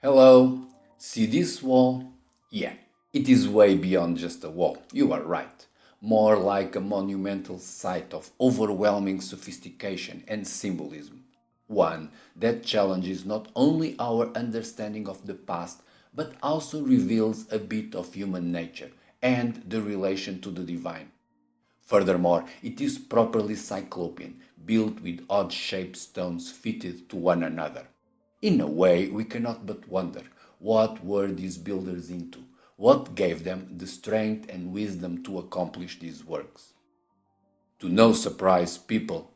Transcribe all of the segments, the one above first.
Hello, see this wall? Yeah, it is way beyond just a wall, you are right. More like a monumental site of overwhelming sophistication and symbolism. One that challenges not only our understanding of the past, but also reveals a bit of human nature and the relation to the divine. Furthermore, it is properly Cyclopean, built with odd-shaped stones fitted to one another. In a way, we cannot but wonder, what were these builders into? What gave them the strength and wisdom to accomplish these works? To no surprise,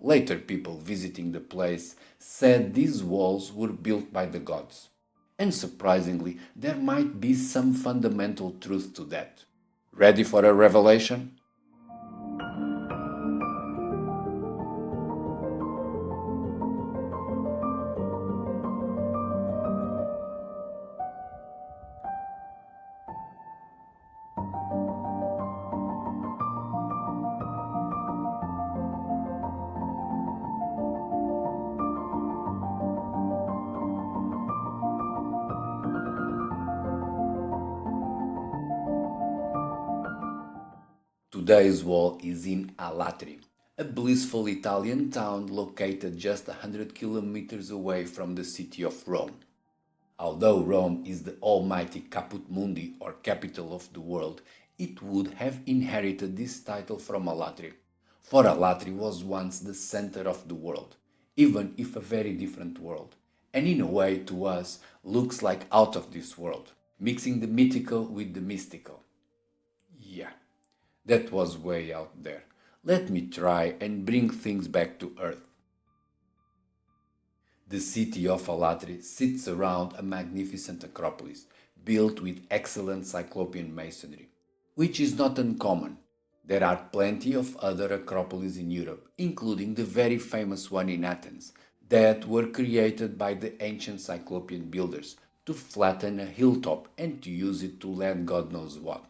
later people visiting the place, said these walls were built by the gods. And surprisingly, there might be some fundamental truth to that. Ready for a revelation? Today's wall is in Alatri, a blissful Italian town located just 100 kilometers away from the city of Rome. Although Rome is the almighty Caput Mundi or capital of the world, it would have inherited this title from Alatri. For Alatri was once the center of the world, even if a very different world, and in a way to us looks like out of this world, mixing the mythical with the mystical. Yeah, that was way out there. Let me try and bring things back to earth. The city of Alatri sits around a magnificent acropolis built with excellent Cyclopean masonry, which is not uncommon. There are plenty of other acropolis in Europe, including the very famous one in Athens, that were created by the ancient Cyclopean builders to flatten a hilltop and to use it to land God knows what.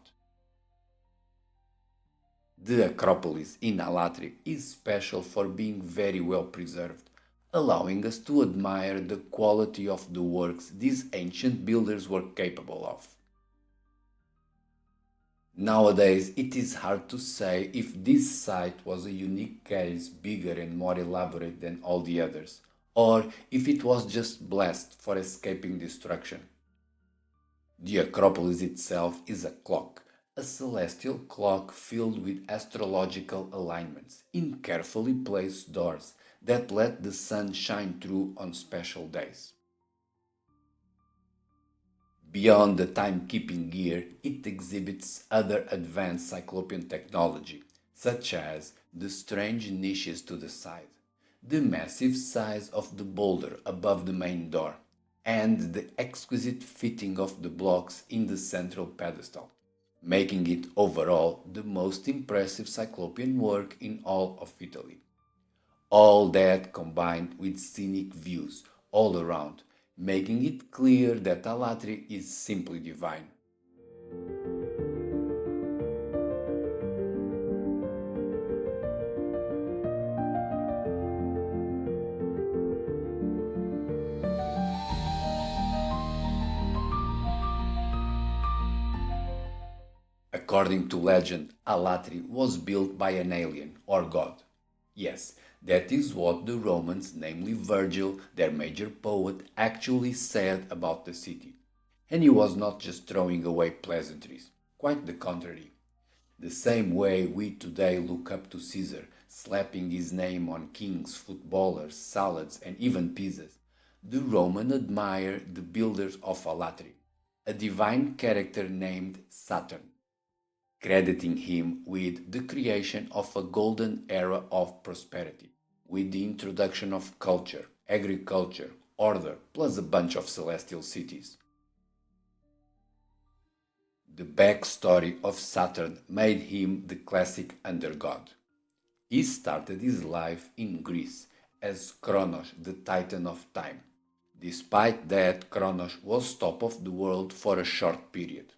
The Acropolis in Alatri is special for being very well preserved, allowing us to admire the quality of the works these ancient builders were capable of. Nowadays, it is hard to say if this site was a unique case bigger and more elaborate than all the others, or if it was just blessed for escaping destruction. The Acropolis itself is a clock, a celestial clock filled with astrological alignments in carefully placed doors that let the sun shine through on special days. Beyond the timekeeping gear, it exhibits other advanced Cyclopean technology, such as the strange niches to the side, the massive size of the boulder above the main door, and the exquisite fitting of the blocks in the central pedestal, making it overall the most impressive Cyclopean work in all of Italy. All that combined with scenic views all around, making it clear that Alatri is simply divine. According to legend, Alatri was built by an alien or god. Yes, that is what the Romans, namely Virgil, their major poet, actually said about the city. And he was not just throwing away pleasantries, quite the contrary. The same way we today look up to Caesar, slapping his name on kings, footballers, salads, and even pizzas, the Roman admired the builders of Alatri, a divine character named Saturn, crediting him with the creation of a golden era of prosperity, with the introduction of culture, agriculture, order, plus a bunch of celestial cities. The backstory of Saturn made him the classic undergod. He started his life in Greece as Kronos, the titan of time. Despite that, Kronos was top of the world for a short period.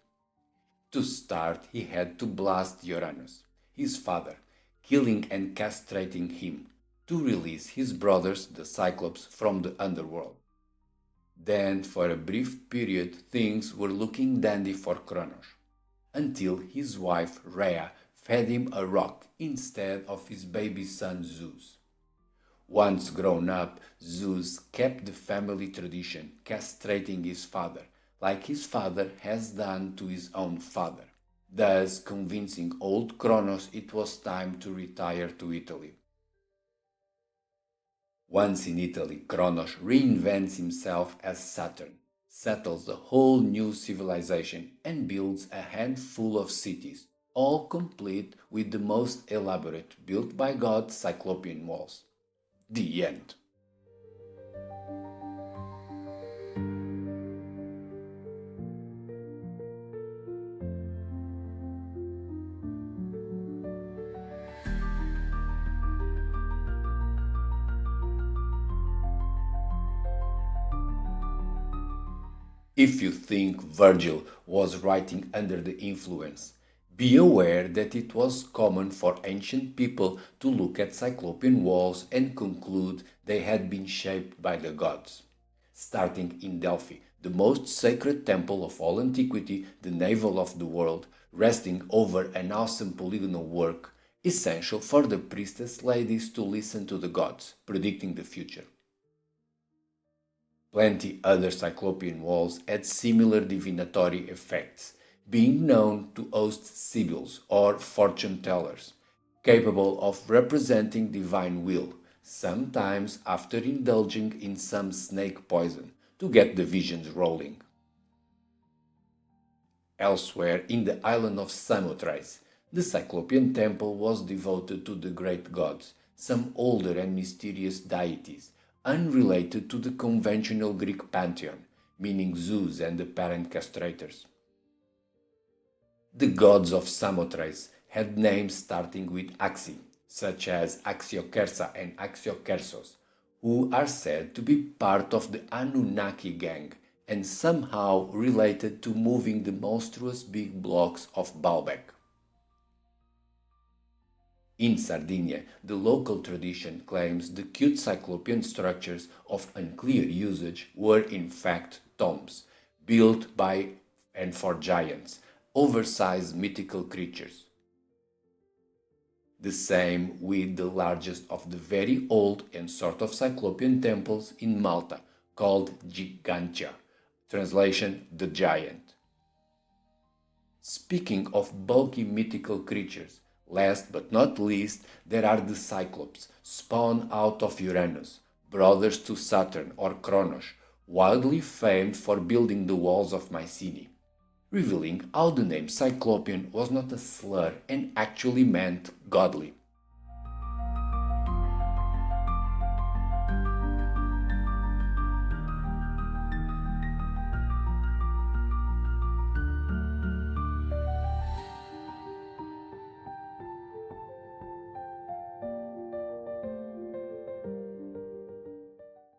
To start, he had to blast Uranus, his father, killing and castrating him, to release his brothers, the Cyclopes, from the underworld. Then, for a brief period, things were looking dandy for Kronos, until his wife Rhea fed him a rock instead of his baby son Zeus. Once grown up, Zeus kept the family tradition, castrating his father, like his father has done to his own father, thus convincing old Kronos it was time to retire to Italy. Once in Italy, Kronos reinvents himself as Saturn, settles a whole new civilization, and builds a handful of cities, all complete with the most elaborate built by God Cyclopean walls. The end. If you think Virgil was writing under the influence, be aware that it was common for ancient people to look at Cyclopean walls and conclude they had been shaped by the gods. Starting in Delphi, the most sacred temple of all antiquity, the navel of the world, resting over an awesome polygonal work, essential for the priestess ladies to listen to the gods, predicting the future. Plenty other Cyclopean walls had similar divinatory effects, being known to host sibyls or fortune tellers, capable of representing divine will, sometimes after indulging in some snake poison to get the visions rolling. Elsewhere in the island of Samothrace, the Cyclopean temple was devoted to the great gods, some older and mysterious deities, unrelated to the conventional Greek pantheon, meaning Zeus and the parent castrators. The gods of Samothrace had names starting with Axi, such as Axiokersa and Axiokersos, who are said to be part of the Anunnaki gang and somehow related to moving the monstrous big blocks of Baalbek. In Sardinia, the local tradition claims the cute Cyclopean structures of unclear usage were in fact tombs, built by and for giants, oversized mythical creatures. The same with the largest of the very old and sort of Cyclopean temples in Malta, called Gigantia, translation the giant. Speaking of bulky mythical creatures, last but not least, there are the Cyclopes, spawned out of Uranus, brothers to Saturn or Kronos, widely famed for building the walls of Mycenae, revealing how the name Cyclopean was not a slur and actually meant godly.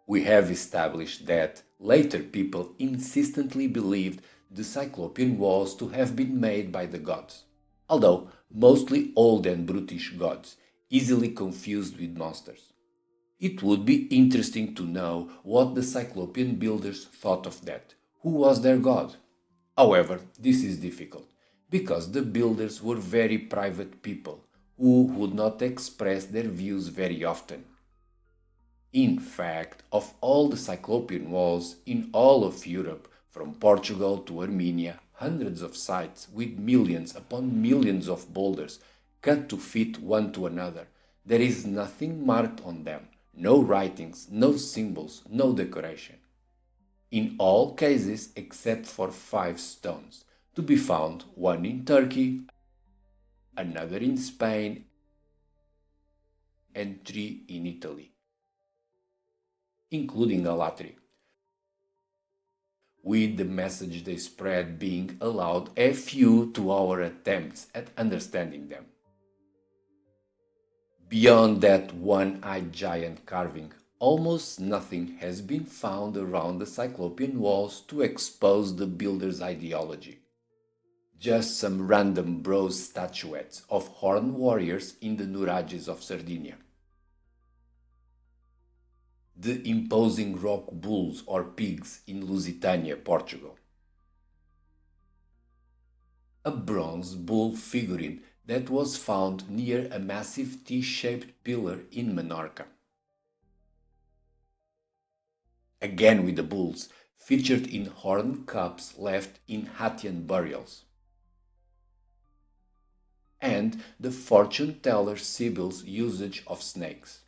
We have established that later people insistently believed the Cyclopean walls to have been made by the gods, although mostly old and brutish gods, easily confused with monsters. It would be interesting to know what the Cyclopean builders thought of that. Who was their god? However, this is difficult, because the builders were very private people who would not express their views very often. In fact, of all the Cyclopean walls in all of Europe, from Portugal to Armenia, hundreds of sites with millions upon millions of boulders cut to fit one to another, there is nothing marked on them, no writings, no symbols, no decoration. In all cases except for 5 stones, to be found one in Turkey, another in Spain, and 3 in Italy, including Alatri, with the message they spread being allowed a few to our attempts at understanding them. Beyond that one-eyed giant carving, almost nothing has been found around the Cyclopean walls to expose the builder's ideology. Just some random bronze statuettes of horned warriors in the nurages of Sardinia. the imposing rock bulls or pigs in Lusitania, Portugal. A bronze bull figurine that was found near a massive T-shaped pillar in Menorca. Again with the bulls, featured in horn cups left in Hattian burials. And the fortune teller Sibyl's usage of snakes.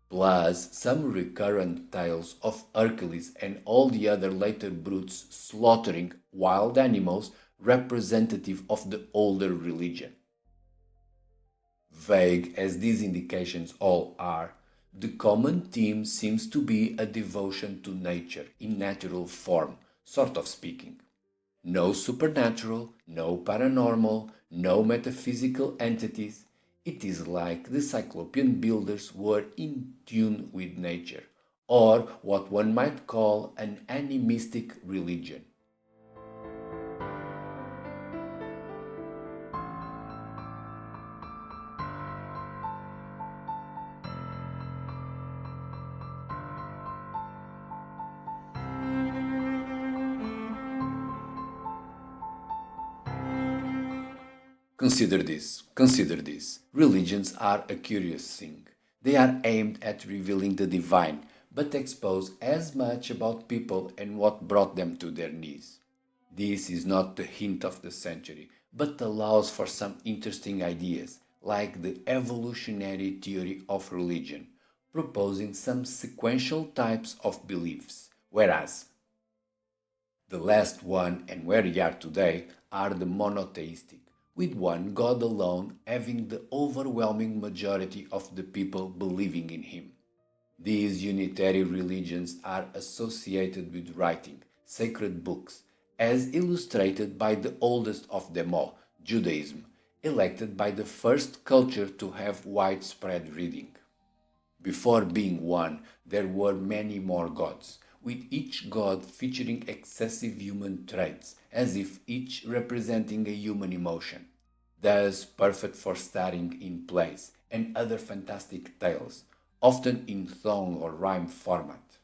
Plus some recurrent tales of Hercules and all the other later brutes slaughtering wild animals representative of the older religion. Vague as these indications all are, the common theme seems to be a devotion to nature in natural form, sort of speaking. No supernatural, no paranormal, no metaphysical entities. It is like the Cyclopean builders were in tune with nature, or what one might call an animistic religion. Consider this. Religions are a curious thing. They are aimed at revealing the divine, but expose as much about people and what brought them to their knees. This is not the hint of the century, but allows for some interesting ideas, like the evolutionary theory of religion, proposing some sequential types of beliefs, whereas the last one and where we are today are the monotheistic, with one God alone having the overwhelming majority of the people believing in him. These unitary religions are associated with writing, sacred books, as illustrated by the oldest of them all, Judaism, elected by the first culture to have widespread reading. Before being one, there were many more gods, with each god featuring excessive human traits, as if each representing a human emotion. Thus, perfect for starring in plays and other fantastic tales, often in song or rhyme format.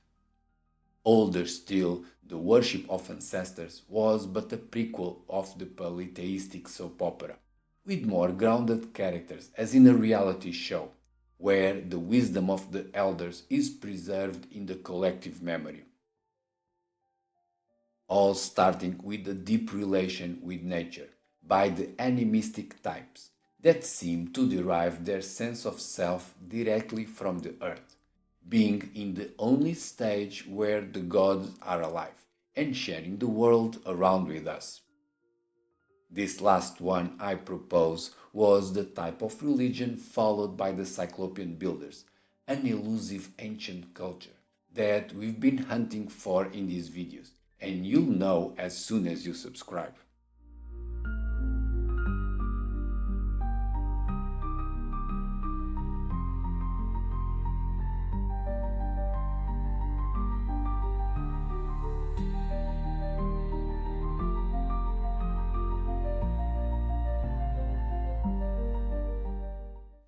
Older still, the worship of ancestors was but a prequel of the polytheistic soap opera, with more grounded characters as in a reality show, where the wisdom of the elders is preserved in the collective memory. All starting with a deep relation with nature by the animistic types that seem to derive their sense of self directly from the earth, being in the only stage where the gods are alive and sharing the world around with us. This last one I propose was the type of religion followed by the Cyclopean builders, an elusive ancient culture that we've been hunting for in these videos, and you'll know as soon as you subscribe.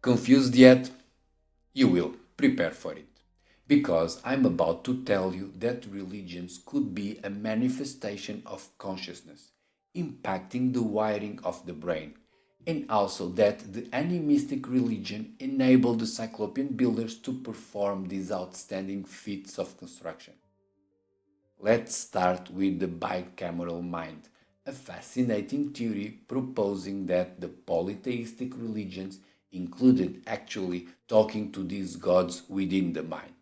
Confused yet? You will. Prepare for it. Because I'm about to tell you that religions could be a manifestation of consciousness, impacting the wiring of the brain, and also that the animistic religion enabled the Cyclopean builders to perform these outstanding feats of construction. Let's start with the bicameral mind, a fascinating theory proposing that the polytheistic religions included actually talking to these gods within the mind.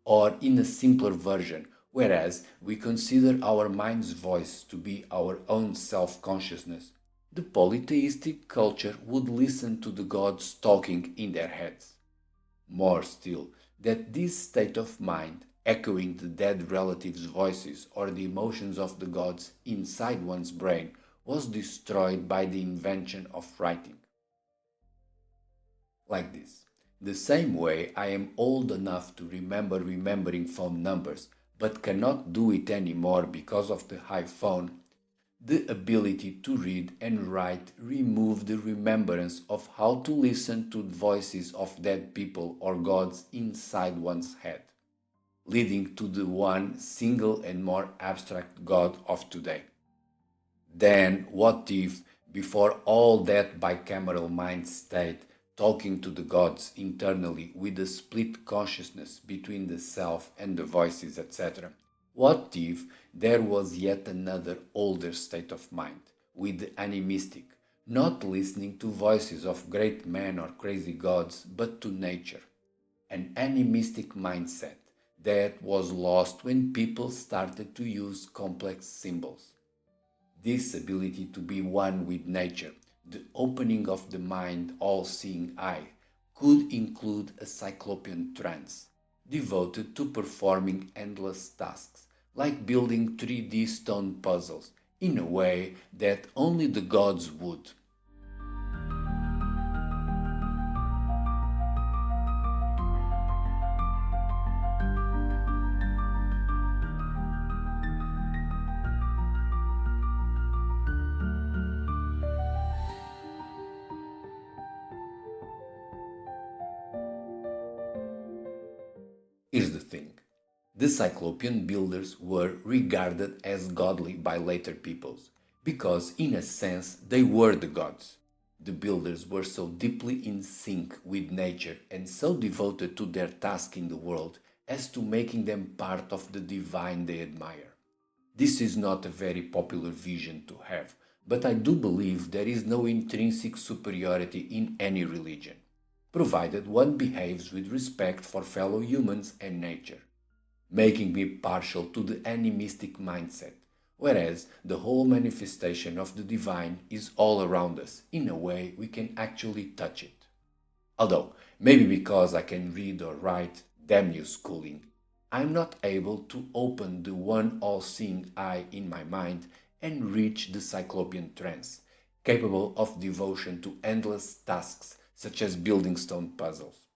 Or in a simpler version, whereas we consider our mind's voice to be our own self consciousness, the polytheistic culture would listen to the gods talking in their heads. More still, that this state of mind, echoing the dead relatives' voices or the emotions of the gods inside one's brain, was destroyed by the invention of writing. Like this. The same way I am old enough to remember remembering phone numbers, but cannot do it anymore because of the iPhone, the ability to read and write remove the remembrance of how to listen to voices of dead people or gods inside one's head. leading to the one single and more abstract God of today. Then, what if, before all that bicameral mind state, talking to the gods internally with a split consciousness between the self and the voices, etc., what if there was yet another older state of mind, with the animistic, not listening to voices of great men or crazy gods, but to nature? An animistic mindset that was lost when people started to use complex symbols. This ability to be one with nature, the opening of the mind all-seeing eye, could include a Cyclopean trance, devoted to performing endless tasks, like building 3D stone puzzles, in a way that only the gods would. Here's the thing. The Cyclopean builders were regarded as godly by later peoples, because in a sense they were the gods. The builders were so deeply in sync with nature and so devoted to their task in the world as to making them part of the divine they admire. This is not a very popular vision to have, but I do believe there is no intrinsic superiority in any religion, provided one behaves with respect for fellow humans and nature, making me partial to the animistic mindset, whereas the whole manifestation of the divine is all around us in a way we can actually touch it. Although, maybe because I can read or write, damn you schooling, I'm not able to open the one all-seeing eye in my mind and reach the Cyclopean trance, capable of devotion to endless tasks such as building stone puzzles.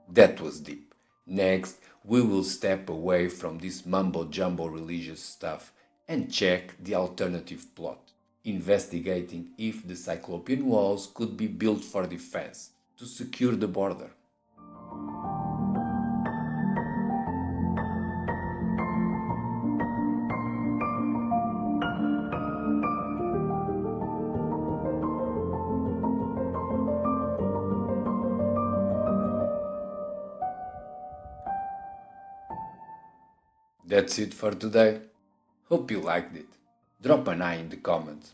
That was deep. Next, we will step away from this mumbo-jumbo religious stuff and check the alternative plot, investigating if the Cyclopean walls could be built for defense, to secure the border. That's it for today. Hope you liked it. Drop an eye in the comments.